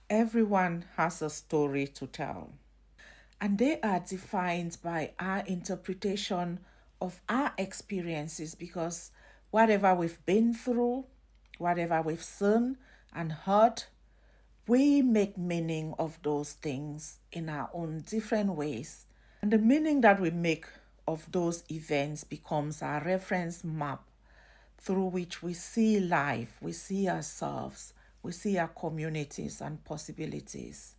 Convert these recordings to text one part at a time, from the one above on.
Everyone has a story to tell, and they are defined by our interpretation of our experiences because whatever we've been through, whatever we've seen and heard, we make meaning of those things in our own different ways. And the meaning that we make of those events becomes our reference map through which we see life, we see ourselves, we see our communities and possibilities.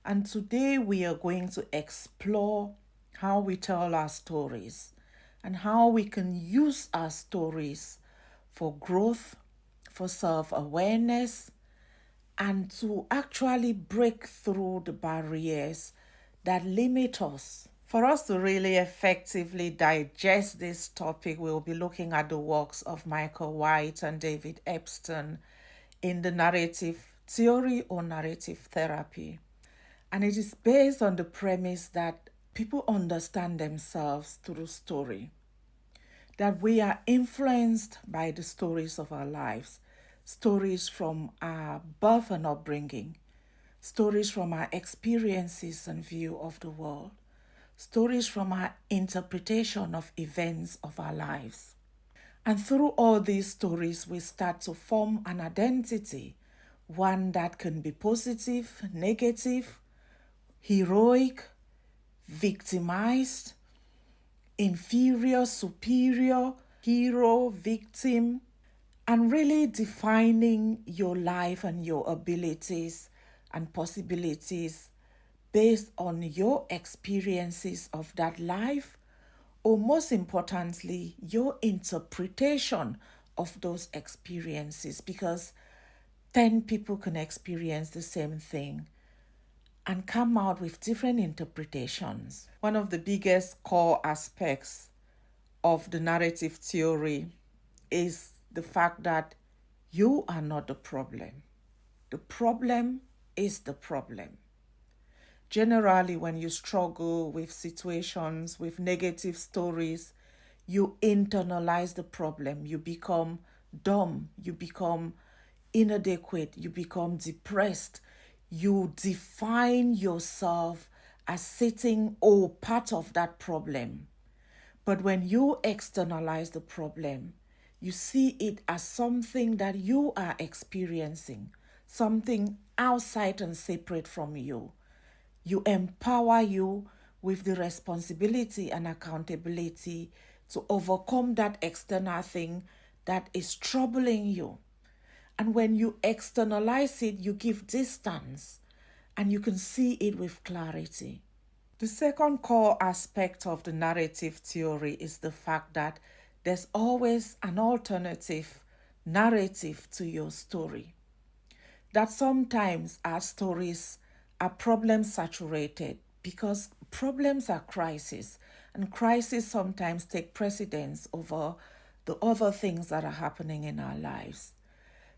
And today we are going to explore how we tell our stories and how we can use our stories for growth, for self awareness, and to actually break through the barriers that limit us. For us to really effectively digest this topic, we'll be looking at the works of Michael White and David Epstein in the narrative theory or narrative therapy. And it is based on the premise that people understand themselves through story, that we are influenced by the stories of our lives, stories from our birth and upbringing, stories from our experiences and view of the world, stories from our interpretation of events of our lives. And through all these stories, we start to form an identity, one that can be positive, negative, heroic, victimized, inferior, superior, hero, victim, and really defining your life and your abilities and possibilities based on your experiences of that life, or most importantly, your interpretation of those experiences, because 10 people can experience the same thing and come out with different interpretations. One of the biggest core aspects of the narrative theory is the fact that you are not the problem. The problem is the problem. Generally, when you struggle with situations, with negative stories, you internalize the problem. You become dumb. You become inadequate. You become depressed. You define yourself as sitting or part of that problem. But when you externalize the problem, you see it as something that you are experiencing, something outside and separate from you. You empower you with the responsibility and accountability to overcome that external thing that is troubling you. And when you externalize it, you give distance and you can see it with clarity. The second core aspect of the narrative theory is the fact that there's always an alternative narrative to your story. That sometimes our stories are problem saturated because problems are crises, and crises sometimes take precedence over the other things that are happening in our lives.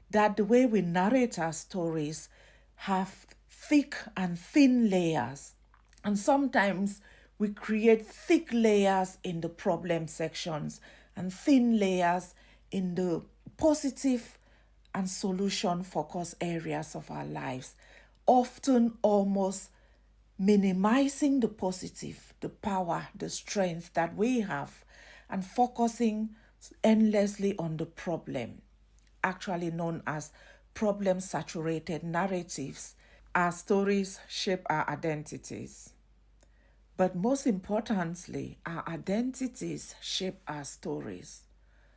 That the way we narrate our stories have thick and thin layers. And sometimes we create thick layers in the problem sections and thin layers in the positive and solution focused areas of our lives, often almost minimizing the positive, the power, the strength that we have, and focusing endlessly on the problem, actually known as problem saturated narratives. Our stories shape our identities. But most importantly, our identities shape our stories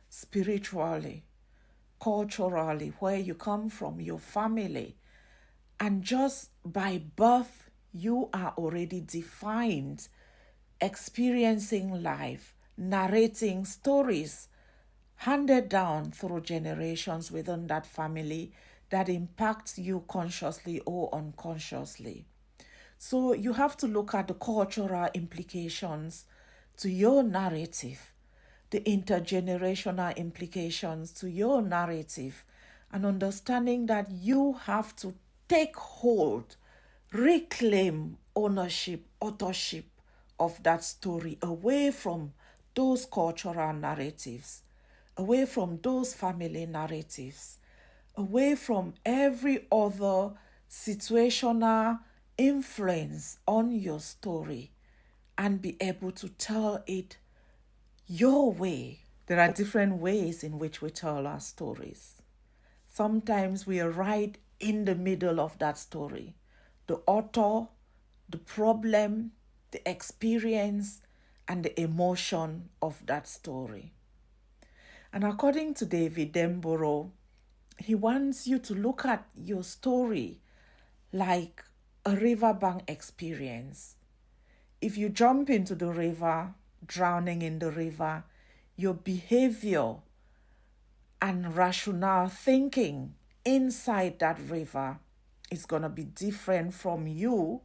spiritually, culturally, where you come from, your family. And just by birth, you are already defined, experiencing life, narrating stories handed down through generations within that family that impacts you consciously or unconsciously. So you have to look at the cultural implications to your narrative, the intergenerational implications to your narrative, and understanding that you have to take hold, reclaim ownership, authorship of that story away from those cultural narratives, away from those family narratives, away from every other situational influence on your story and be able to tell it your way. There are different ways in which we tell our stories. Sometimes we are right in the middle of that story. The author, the problem, the experience, and the emotion of that story. And according to David Denborough, he wants you to look at your story like a riverbank experience. If you jump into the river, drowning in the river, your behavior and rational thinking inside that river is going to be different from you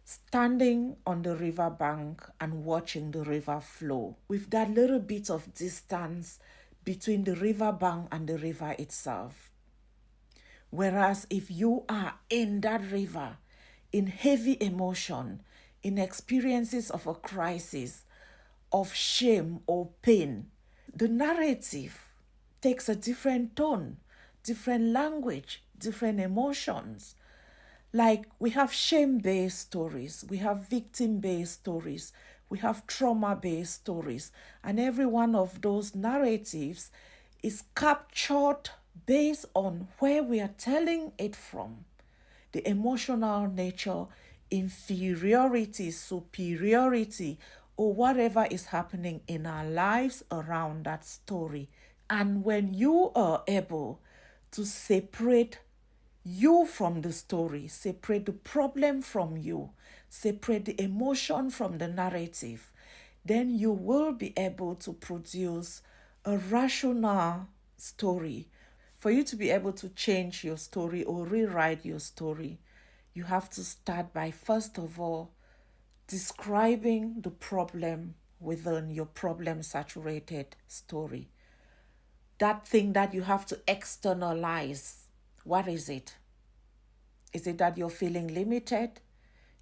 standing on the riverbank and watching the river flow with that little bit of distance between the riverbank and the river itself. Whereas if you are in that river, in heavy emotion, in experiences of a crisis, of shame or pain, the narrative takes a different tone, different language, different emotions. Like we have shame-based stories, we have victim-based stories, we have trauma-based stories, and every one of those narratives is captured based on where we are telling it from. The emotional nature, inferiority, superiority, or whatever is happening in our lives around that story. And when you are able to separate you from the story, separate the problem from you, separate the emotion from the narrative, then you will be able to produce a rational story. For you to be able to change your story or rewrite your story, you have to start by, first of all, describing the problem within your problem-saturated story. That thing that you have to externalize, what is it? Is it that you're feeling limited?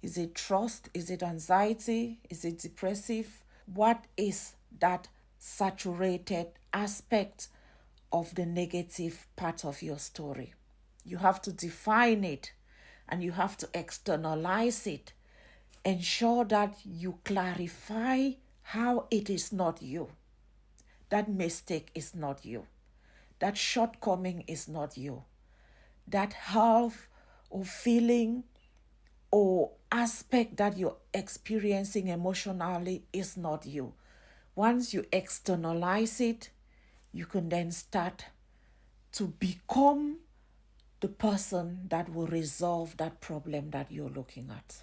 Is it trust? Is it anxiety? Is it depressive? What is that saturated aspect of the negative part of your story? You have to define it and you have to externalize it. Ensure that you clarify how it is not you. That mistake is not you. That shortcoming is not you. That half or feeling or aspect that you're experiencing emotionally is not you. Once you externalize it, you can then start to become the person that will resolve that problem that you're looking at.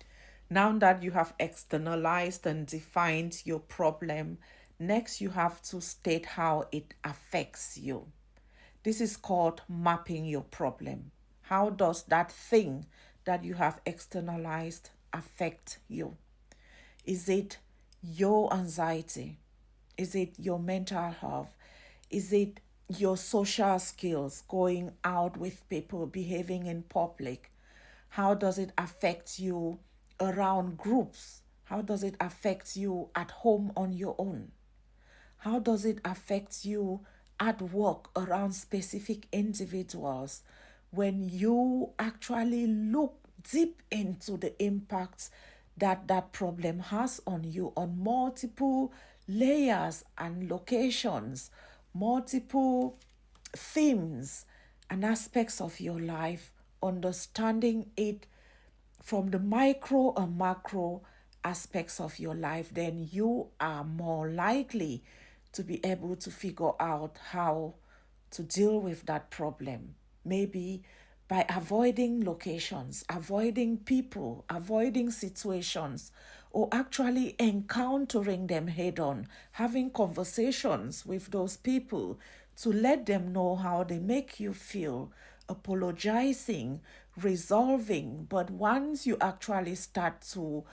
Now that you have externalized and defined your problem, next you have to state how it affects you. This is called mapping your problem. How does that thing that you have externalized affect you? Is it your anxiety? Is it your mental health? Is it your social skills, going out with people, behaving in public? How does it affect you around groups? How does it affect you at home on your own? How does it affect you at work around specific individuals? When you actually look deep into the impacts that that problem has on you on multiple layers and locations, multiple themes and aspects of your life, understanding it from the micro and macro aspects of your life, then you are more likely to be able to figure out how to deal with that problem. Maybe by avoiding locations, avoiding people, avoiding situations, or actually encountering them head on, having conversations with those people to let them know how they make you feel, apologizing, resolving. But once you actually start to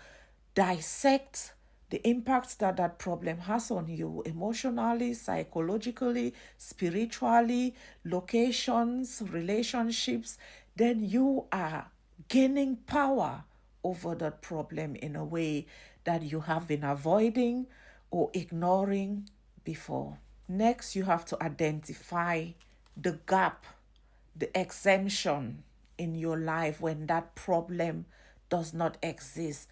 dissect the impact that that problem has on you emotionally, psychologically, spiritually, locations, relationships, then you are gaining power over that problem in a way that you have been avoiding or ignoring before. Next, you have to identify the gap, the exemption in your life when that problem does not exist.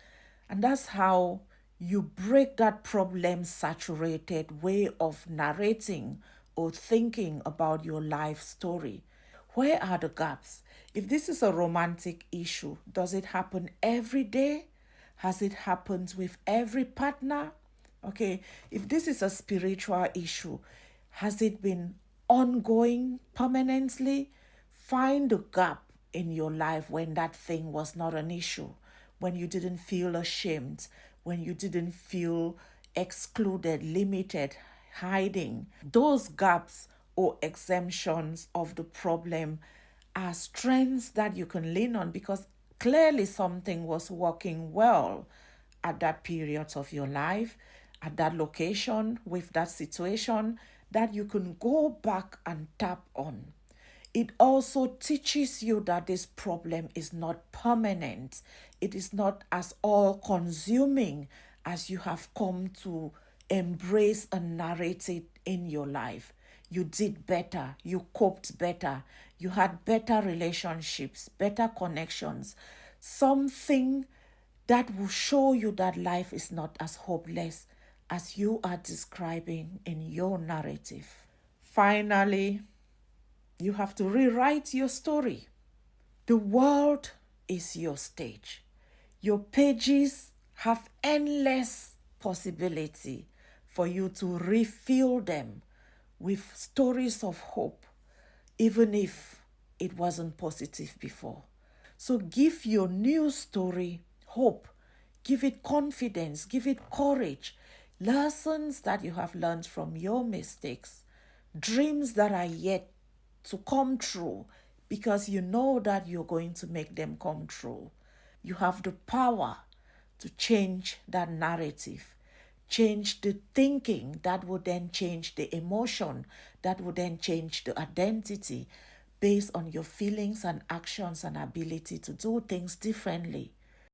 And that's how you break that problem saturated way of narrating or thinking about your life story. Where are the gaps? If this is a romantic issue, does it happen every day? Has it happened with every partner? Okay, if this is a spiritual issue, has it been ongoing permanently? Find the gap in your life when that thing was not an issue, when you didn't feel ashamed, when you didn't feel excluded, limited, hiding. Those gaps or exemptions of the problem are strengths that you can lean on because clearly something was working well at that period of your life, at that location, with that situation that you can go back and tap on. It also teaches you that this problem is not permanent. It is not as all consuming as you have come to embrace and narrate it in your life. You did better, you coped better, you had better relationships, better connections, something that will show you that life is not as hopeless as you are describing in your narrative. Finally, you have to rewrite your story. The world is your stage. Your pages have endless possibility for you to refill them with stories of hope, even if it wasn't positive before. So give your new story hope. Give it confidence. Give it courage. Lessons that you have learned from your mistakes. Dreams that are yet to come true because you know that you're going to make them come true. You have the power to change that narrative, change the thinking that would then change the emotion, that would then change the identity based on your feelings and actions and ability to do things differently.